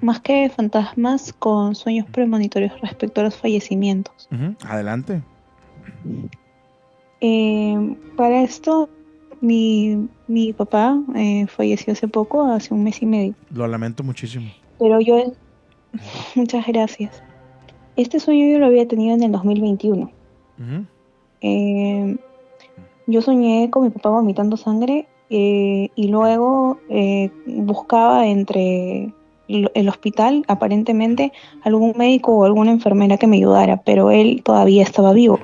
Más que fantasmas, con sueños premonitorios respecto a los fallecimientos. Adelante. Para esto, mi papá falleció hace poco, hace un mes y medio. Lo lamento muchísimo. Pero muchas gracias. Este sueño yo lo había tenido en el 2021. Ujú. Eh, yo soñé con mi papá vomitando sangre y luego buscaba entre el hospital, aparentemente, algún médico o alguna enfermera que me ayudara, pero él todavía estaba vivo.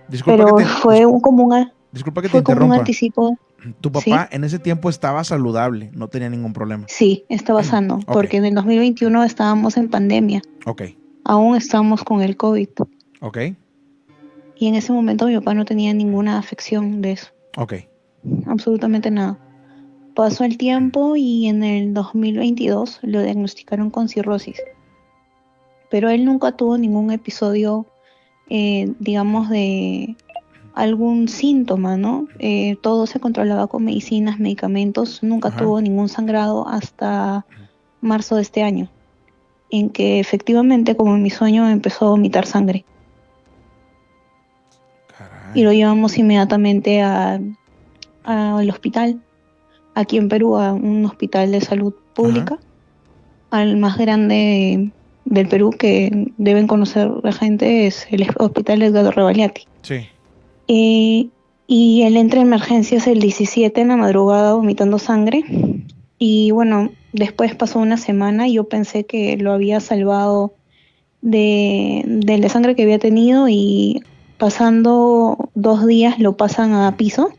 Disculpa que Pero te, dis- disculpa que te fue como un interrumpa. anticipo. Tu papá ¿Sí? en ese tiempo estaba saludable, no tenía ningún problema. Sí, estaba sano, Ok, porque en el 2021 estábamos en pandemia, ok, aún estábamos con el COVID, ok, y en ese momento mi papá no tenía ninguna afección de eso, ok. absolutamente nada. Pasó el tiempo y en el 2022 lo diagnosticaron con cirrosis, pero él nunca tuvo ningún episodio, digamos, de algún síntoma, ¿no? Todo se controlaba con medicinas, medicamentos, nunca Ajá. tuvo ningún sangrado hasta marzo de este año, en que efectivamente, como en mi sueño, empezó a vomitar sangre. Y Caray. lo llevamos inmediatamente al hospital, aquí en Perú, a un hospital de salud Ajá. pública, al más grande del Perú que deben conocer la gente, es el Hospital Edgardo Rebaliati. Sí. Eh, y él entra en emergencias el 17 en la madrugada vomitando sangre. Y bueno, después pasó una semana y yo pensé que lo había salvado de la sangre que había tenido y pasando 2 días lo pasan a piso,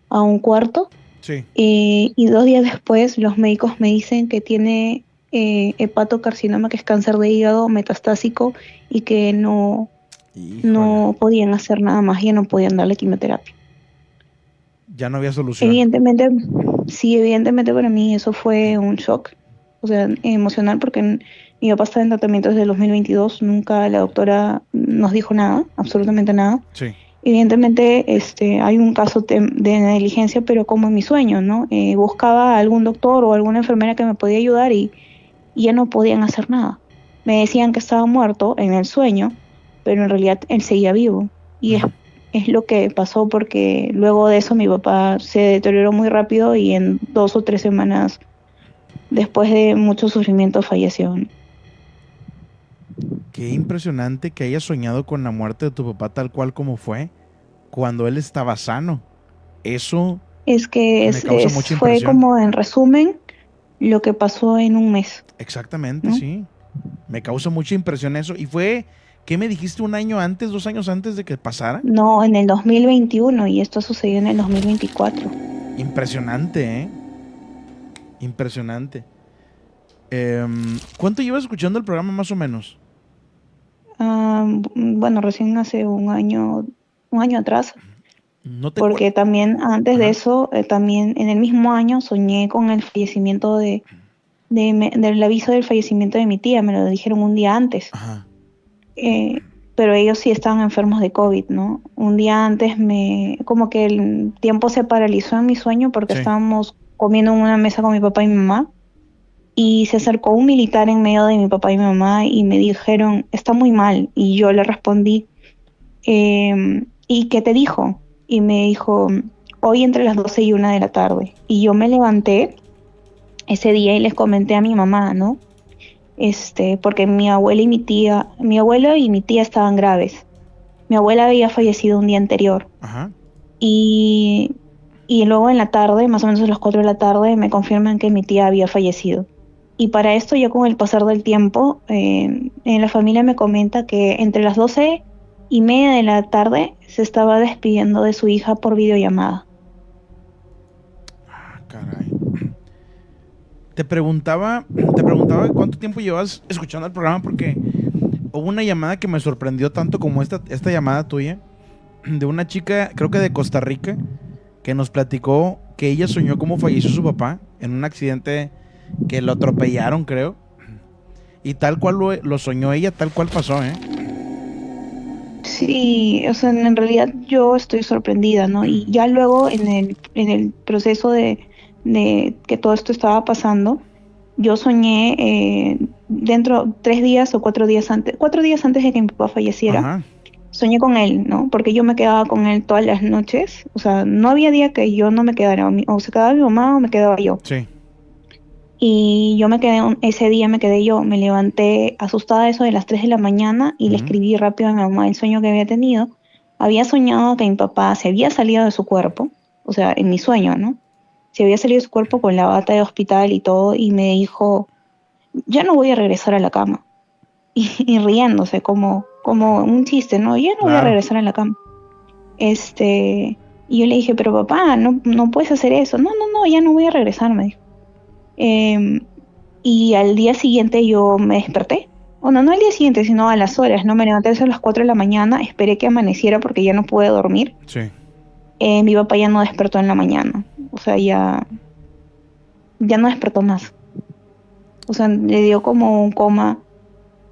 a un cuarto. Sí. Y 2 días después los médicos me dicen que tiene hepatocarcinoma, que es cáncer de hígado metastásico y que Híjole. no podían hacer nada más, ya no podían darle quimioterapia. Ya no había solución. Evidentemente, sí, evidentemente para mí eso fue un shock, o sea, emocional, porque mi papá estaba en tratamiento desde el 2022, nunca la doctora nos dijo nada, absolutamente nada. Sí. Evidentemente, hay un caso de negligencia, pero como en mi sueño, ¿no? Buscaba a algún doctor o alguna enfermera que me podía ayudar y ya no podían hacer nada. Me decían que estaba muerto en el sueño, pero en realidad él seguía vivo. Y es lo que pasó porque luego de eso mi papá se deterioró muy rápido y en 2 o 3 semanas después de mucho sufrimiento falleció, ¿no? Qué impresionante que hayas soñado con la muerte de tu papá tal cual como fue, cuando él estaba sano. Eso Es que me causa mucha fue impresión. como en resumen lo que pasó en un mes, Exactamente, ¿no? sí. Me causa mucha impresión eso. Y fue, ¿qué me dijiste un año antes, 2 años antes de que pasara? No, en el 2021 y esto sucedió en el 2024. Impresionante, ¿eh? Impresionante. ¿Cuánto llevas escuchando el programa más o menos? Bueno, recién hace un año atrás, No te porque también antes de Ajá, eso, también en el mismo año soñé con el fallecimiento del aviso del fallecimiento de mi tía, me lo dijeron un día antes. ajá. Pero ellos sí estaban enfermos de COVID, ¿no? Un día antes como que el tiempo se paralizó en mi sueño porque Sí. estábamos comiendo en una mesa con mi papá y mi mamá y se acercó un militar en medio de mi papá y mi mamá y me dijeron, está muy mal. Y yo le respondí, ¿y qué te dijo? Y me dijo, hoy entre las 12 y 1 de la tarde. Y yo me levanté ese día y les comenté a mi mamá, ¿no? Porque mi abuelo y mi tía estaban graves. Mi abuela había fallecido un día anterior Ajá. y, y luego en la tarde, más o menos a las 4 de la tarde, me confirman que mi tía había fallecido. Y para esto, ya con el pasar del tiempo, en la familia me comenta que entre las 12:30 de la tarde se estaba despidiendo de su hija por videollamada. Ah, caray. Te preguntaba cuánto tiempo llevas escuchando el programa porque hubo una llamada que me sorprendió tanto como esta llamada tuya de una chica, creo que de Costa Rica, que nos platicó que ella soñó cómo falleció su papá en un accidente que lo atropellaron, creo. Y tal cual lo soñó ella, tal cual pasó, ¿eh? Sí, o sea, en realidad yo estoy sorprendida, ¿no? Y ya luego en el proceso de que todo esto estaba pasando, yo soñé dentro 3 días o 4 días antes de que mi papá falleciera. Ajá. Soñé con él, ¿no? Porque yo me quedaba con él todas las noches. O sea, no había día que yo no me quedara. O se quedaba mi mamá o me quedaba yo. Sí. Y yo me quedé, ese día me quedé yo. Me levanté asustada a eso de las 3 de la mañana y le Ujú. escribí rápido a mi mamá el sueño que había tenido. Había soñado que mi papá se había salido de su cuerpo. O sea, en mi sueño, ¿no? Se había salido de su cuerpo con la bata de hospital y todo. Y me dijo, ya no voy a regresar a la cama. Y riéndose, como un chiste, ¿no? Ya no voy a Claro. regresar a la cama. Y yo le dije, pero papá, no puedes hacer eso. No, ya no voy a regresar, me dijo. Em, y al día siguiente yo me desperté. Bueno, no al día siguiente, sino a las horas, ¿no? Me levanté a las 4 de la mañana, esperé que amaneciera porque ya no pude dormir. Sí. Mi papá ya no despertó en la mañana. O sea, ya no despertó más. O sea, le dio como un coma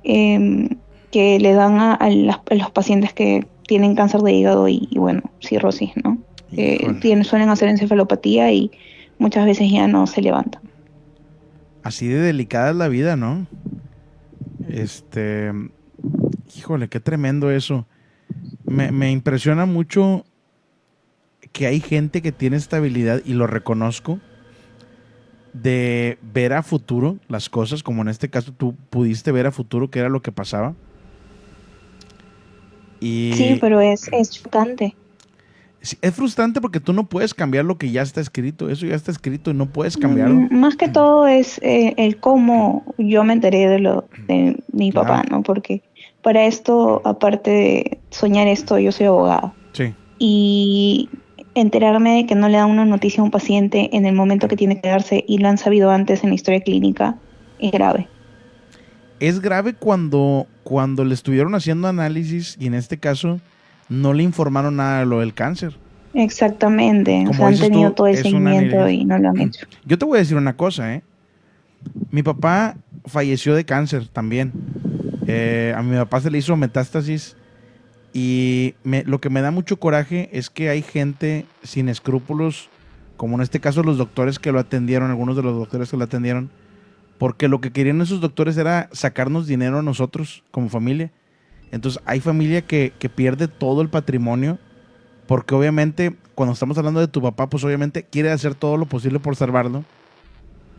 em, que le dan a los pacientes que tienen cáncer de hígado y bueno, cirrosis, ¿no? Híjole. Suelen hacer encefalopatía y muchas veces ya no se levantan. Así de delicada es la vida, ¿no? Híjole, qué tremendo eso. Me impresiona mucho que hay gente que tiene esta habilidad, y lo reconozco, de ver a futuro las cosas, como en este caso tú pudiste ver a futuro qué era lo que pasaba. Sí, Y pero es chocante. es frustrante porque tú no puedes cambiar lo que ya está escrito. Eso ya está escrito y no puedes cambiarlo. Más que todo es el cómo yo me enteré de mi papá, Claro, ¿no? Porque para esto, aparte de soñar esto, yo soy abogada. sí. Y enterarme de que no le dan una noticia a un paciente en el momento que tiene que darse y lo han sabido antes en la historia clínica es grave. Es grave cuando le estuvieron haciendo análisis y en este caso no le informaron nada de lo del cáncer. Exactamente, o Como sea, han dices tenido tú, todo el es una seguimiento negligencia. y no lo han hecho. Yo te voy a decir una cosa, ¿eh? Mi papá falleció de cáncer también. A mi papá se le hizo metástasis y lo que me da mucho coraje es que hay gente sin escrúpulos, como en este caso los doctores que lo atendieron, algunos de los doctores que lo atendieron, porque lo que querían esos doctores era sacarnos dinero a nosotros como familia. Entonces hay familia que pierde todo el patrimonio porque obviamente cuando estamos hablando de tu papá, pues obviamente quiere hacer todo lo posible por salvarlo,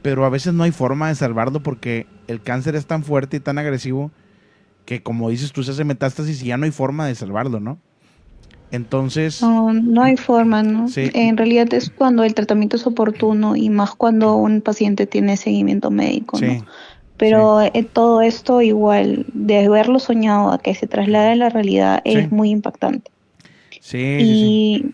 pero a veces no hay forma de salvarlo porque el cáncer es tan fuerte y tan agresivo que, como dices tú, se hace metástasis y ya no hay forma de salvarlo, ¿no? Entonces, No hay forma, ¿no? sí, En realidad es cuando el tratamiento es oportuno y más cuando un paciente tiene seguimiento médico, ¿no? sí, sí, Pero todo esto igual, de haberlo soñado a que se traslade a la realidad, sí, es muy impactante. sí, sí, sí.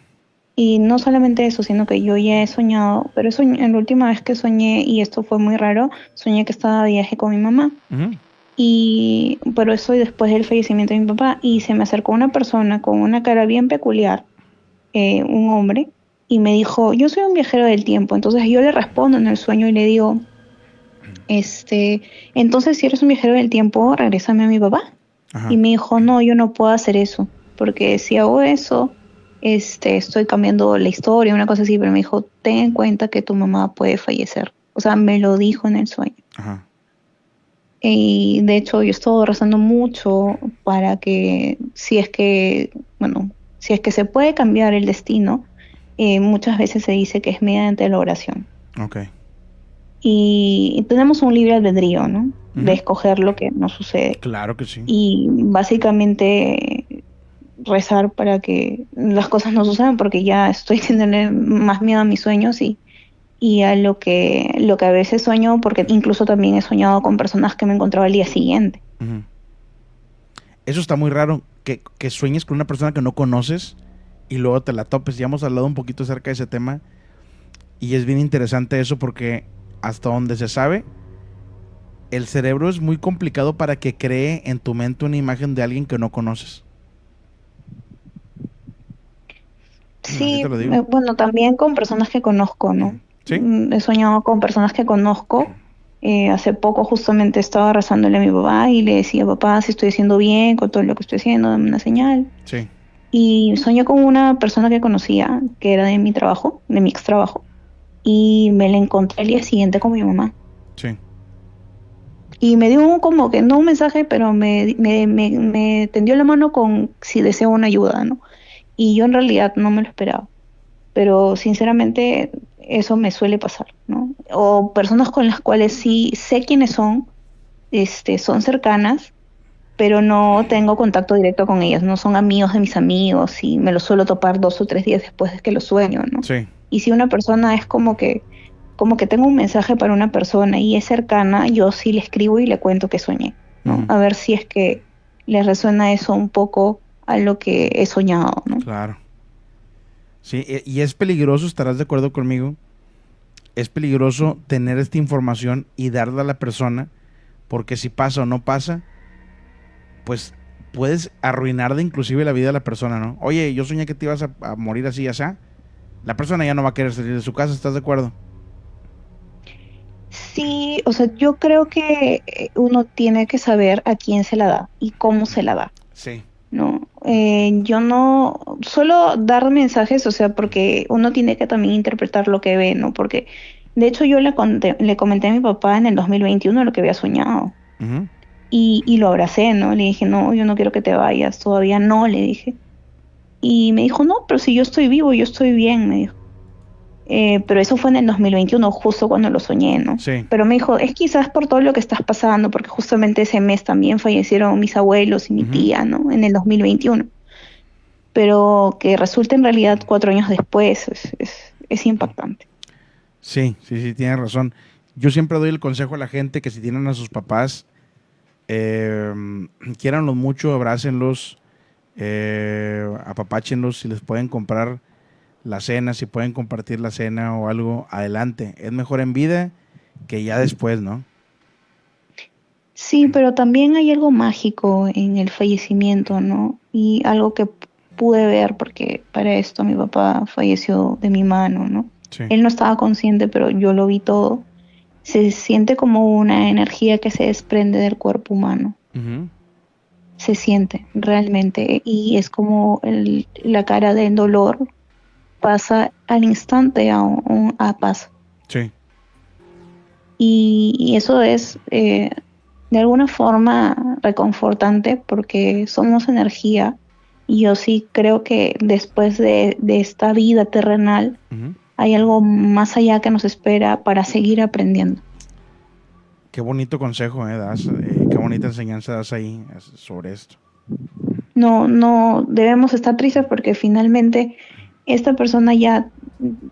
Y, y no solamente eso, sino que yo ya he soñado, pero la última vez que soñé, y esto fue muy raro, soñé que estaba de viaje con mi mamá. Ujú. Pero eso después del fallecimiento de mi papá, y se me acercó una persona con una cara bien peculiar, un hombre, y me dijo, yo soy un viajero del tiempo. Entonces yo le respondo en el sueño y le digo, entonces si eres un viajero del tiempo, regrésame a mi papá. Y Ajá. me dijo, no, yo no puedo hacer eso, porque si hago eso, estoy cambiando la historia, una cosa así, pero me dijo, ten en cuenta que tu mamá puede fallecer. O sea, me lo dijo en el sueño. Ajá. Y de hecho yo estoy rezando mucho para que si es que se puede cambiar el destino, muchas veces se dice que es mediante la oración. Ok. Y tenemos un libre albedrío, ¿no? De Ujú. escoger lo que nos sucede. Claro que sí. Y básicamente rezar para que las cosas no sucedan, porque ya estoy teniendo más miedo a mis sueños y a lo que a veces sueño, porque incluso también he soñado con personas que me encontraba al día siguiente. Ujú. Eso está muy raro, que sueñes con una persona que no conoces y luego te la topes. Ya hemos hablado un poquito acerca de ese tema y es bien interesante eso porque hasta donde se sabe, el cerebro es muy complicado para que cree en tu mente una imagen de alguien que no conoces. Así te Sí, lo digo. bueno, también con personas que conozco, ¿no? ¿Sí? He soñado con personas que conozco. Hace poco justamente estaba rezándole a mi papá y le decía, papá, si estoy haciendo bien con todo lo que estoy haciendo, dame una señal. Sí. Y soñé con una persona que conocía, que era de mi trabajo, de mi ex trabajo, y me la encontré el día siguiente con mi mamá. Sí. Y me dio como que, no un mensaje, pero me tendió la mano con si deseo una ayuda, ¿no? Y yo en realidad no me lo esperaba. Pero sinceramente eso me suele pasar, ¿no? O personas con las cuales sí sé quiénes son, son cercanas, pero no tengo contacto directo con ellas, no son amigos de mis amigos y me los suelo topar 2 o 3 días después de que lo sueño, ¿no? Sí. Y si una persona es como que tengo un mensaje para una persona y es cercana, yo sí le escribo y le cuento que soñé, ¿no? Ujú. A ver si es que le resuena eso un poco a lo que he soñado, ¿no? Claro. Sí, y es peligroso, estarás de acuerdo conmigo, es peligroso tener esta información y darla a la persona, porque si pasa o no pasa, pues puedes arruinarle inclusive la vida a la persona, ¿no? Oye, yo soñé que te ibas a morir así, así. La persona ya no va a querer salir de su casa, ¿estás de acuerdo? Sí, o sea, yo creo que uno tiene que saber a quién se la da y cómo se la da, Sí. ¿no? Yo no suelo dar mensajes, o sea, porque uno tiene que también interpretar lo que ve, ¿no? Porque, de hecho, yo le comenté a mi papá en el 2021 lo que había soñado Ujú. y lo abracé, ¿no? Le dije, no, yo no quiero que te vayas, todavía no, le dije. Y me dijo, no, pero si yo estoy vivo, yo estoy bien, me dijo. Pero eso fue en el 2021, justo cuando lo soñé, ¿no? Sí. Pero me dijo, es quizás por todo lo que estás pasando, porque justamente ese mes también fallecieron mis abuelos y mi Ujú. tía, ¿no? En el 2021. Pero que resulte en realidad 4 años después es impactante. Sí, sí, sí, tienes razón. Yo siempre doy el consejo a la gente que si tienen a sus papás, eh, quiéranlos mucho, abrácenlos, apapáchenlos, si les pueden comprar la cena, si pueden compartir la cena o algo, adelante. Es mejor en vida que ya después, ¿no? Sí, pero también hay algo mágico en el fallecimiento, ¿no? Y algo que pude ver, porque para esto mi papá falleció de mi mano, ¿no? Sí. Él no estaba consciente, pero yo lo vi todo. Se siente como una energía que se desprende del cuerpo humano. Ujú. Se siente realmente y es como la cara del dolor pasa al instante a paz. Sí. Y eso es de alguna forma reconfortante porque somos energía y yo sí creo que después de esta vida terrenal Ujú. hay algo más allá que nos espera para seguir aprendiendo. Qué bonito consejo, das, qué bonita enseñanza das ahí sobre esto. No, no debemos estar tristes porque finalmente esta persona ya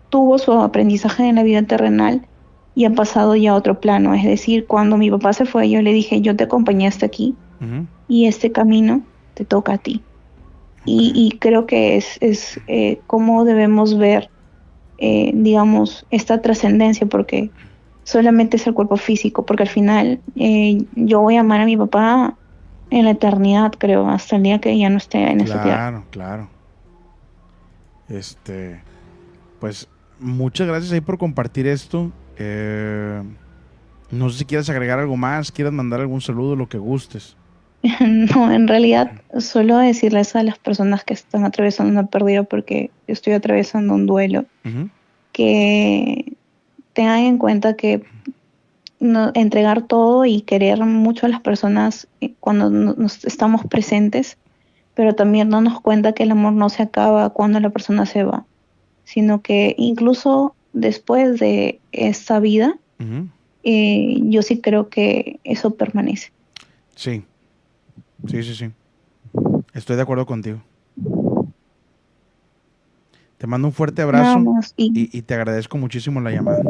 tuvo su aprendizaje en la vida terrenal y ha pasado ya a otro plano. Es decir, cuando mi papá se fue, yo le dije, yo te acompañé hasta aquí Ujú. y este camino te toca a ti. Ok. Y creo que es cómo debemos ver, digamos, esta trascendencia, porque solamente es el cuerpo físico, porque al final yo voy a amar a mi papá en la eternidad, creo, hasta el día que ya no esté en esta tierra. Claro, claro. Este, pues muchas gracias ahí por compartir esto. No sé si quieres agregar algo más, quieras mandar algún saludo, lo que gustes. No, en realidad solo decirles a las personas que están atravesando una pérdida, porque estoy atravesando un duelo, Ujú. que tengan en cuenta que entregar todo y querer mucho a las personas cuando nos estamos presentes, pero también darnos cuenta que el amor no se acaba cuando la persona se va, sino que incluso después de esta vida, Ujú. yo sí creo que eso permanece. Sí, sí, sí, sí. Estoy de acuerdo contigo. Te mando un fuerte Nada abrazo más. Y y te agradezco muchísimo la llamada.